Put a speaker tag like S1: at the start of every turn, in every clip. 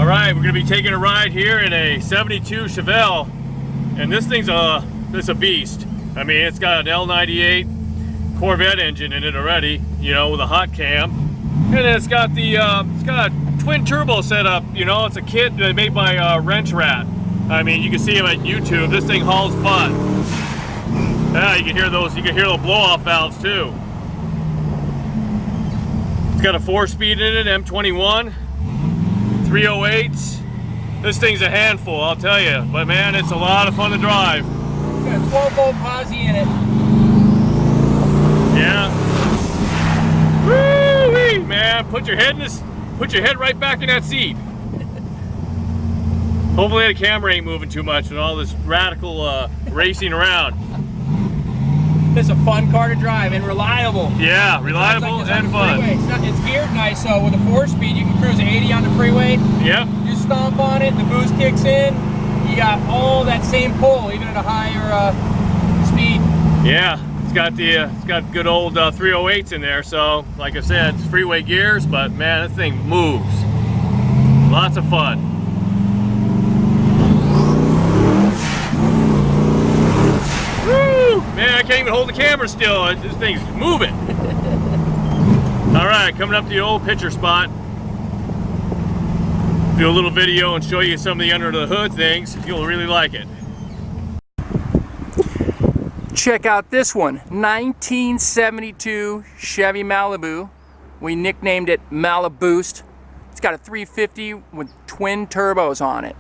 S1: All right, we're gonna be taking a ride here in a 72 Chevelle, and this thing's it's a beast. I mean, it's got an L98 Corvette engine in it already, you know, with a hot cam, and then it's got a twin turbo setup. You know, it's a kit made by Wrenchrat. I mean, you can see them at YouTube. This thing hauls butt. Yeah, you can hear those. You can hear the blow-off valves too. It's got a 4-speed in it, M21, 308s. This thing's a handful, I'll tell you. But man, it's a lot of fun to drive.
S2: It's got a 12-volt posi in it.
S1: Yeah. Woo-wee, man! Put your head right back in that seat. Hopefully the camera ain't moving too much with all this radical racing around.
S2: It's a fun car to drive and reliable.
S1: Yeah, reliable and fun.
S2: It's geared nice, so with a 4-speed you can cruise at 80 on the freeway.
S1: Yep.
S2: You stomp on it, the boost kicks in. You got all that same pull, even at a higher speed.
S1: Yeah, it's got good old 308s in there. So, like I said, it's freeway gears, but man, this thing moves. Lots of fun. Woo! Man, I can't even hold the camera still. This thing's moving. All right, coming up to the old picture spot. Do a little video and show you some of the under the hood things. You'll really like it.
S2: Check out this one, 1972 Chevy Malibu. We nicknamed it Maliboost. It's got a 350 with twin turbos on it.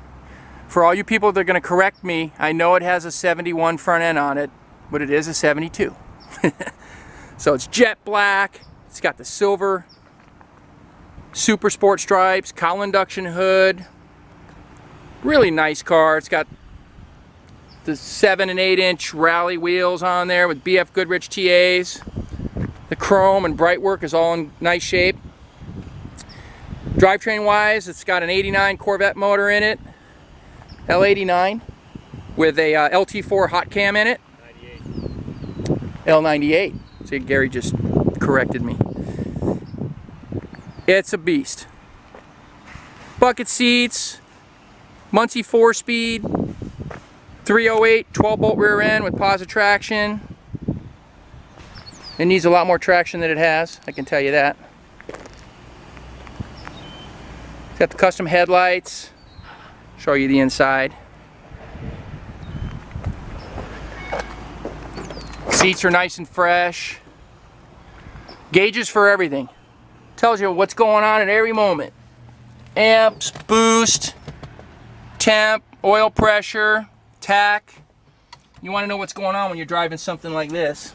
S2: For all you people that are going to correct me, I know it has a 71 front end on it, but it is a 72. So it's jet black. It's got the silver super sport stripes, cowl induction hood. Really nice car. It's got the 7 and 8 inch rally wheels on there with BF Goodrich TAs. The chrome and bright work is all in nice shape. Drivetrain wise, it's got an 89 Corvette motor in it. L89 with a LT4 hot cam in it. 98. L98. See, Gary just corrected me. It's a beast. Bucket seats, Muncie 4-speed, 308, 12-bolt rear end with positraction. It needs a lot more traction than it has, I can tell you that. It's got the custom headlights. Show you the inside. Seats are nice and fresh. Gauges for everything. Tells you what's going on at every moment. Amps, boost, temp, oil pressure, tack. You want to know what's going on when you're driving something like this.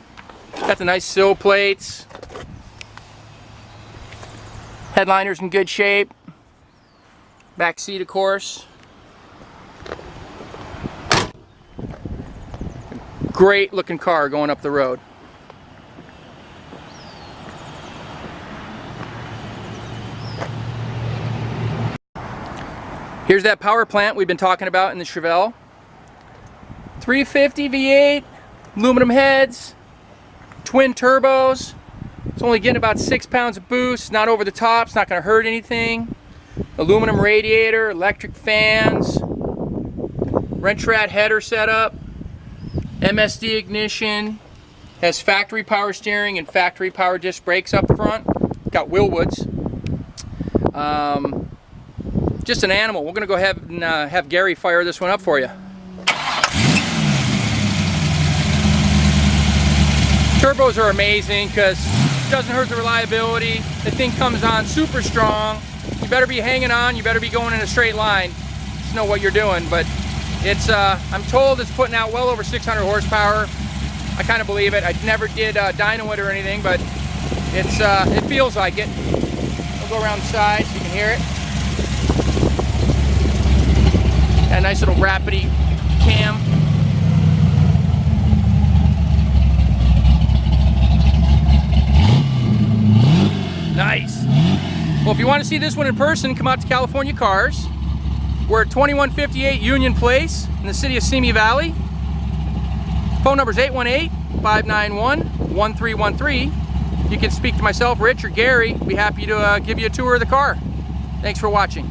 S2: Got the nice sill plates. Headliner's in good shape. Back seat, of course. Great looking car going up the road. Here's that power plant we've been talking about in the Chevelle. 350 V8, aluminum heads, twin turbos. It's only getting about 6 pounds of boost, not over the top, it's not going to hurt anything. Aluminum radiator, electric fans, Wrenchrat header setup. MSD ignition, has factory power steering and factory power disc brakes up front. Got Wilwoods. Just an animal. We're going to go ahead and have Gary fire this one up for you. Turbos are amazing because it doesn't hurt the reliability. The thing comes on super strong. You better be hanging on. You better be going in a straight line. Just know what you're doing, but it's, I'm told it's putting out well over 600 horsepower. I kind of believe it. I never did dyno it or anything, but it's, it feels like it. We'll go around the side so you can hear it. Got a nice little rapidy cam. Nice. Well, if you want to see this one in person, come out to California Cars. We're at 2158 Union Place in the city of Simi Valley. Phone number is 818-591-1313. You can speak to myself, Rich, or Gary. We'd be happy to give you a tour of the car. Thanks for watching.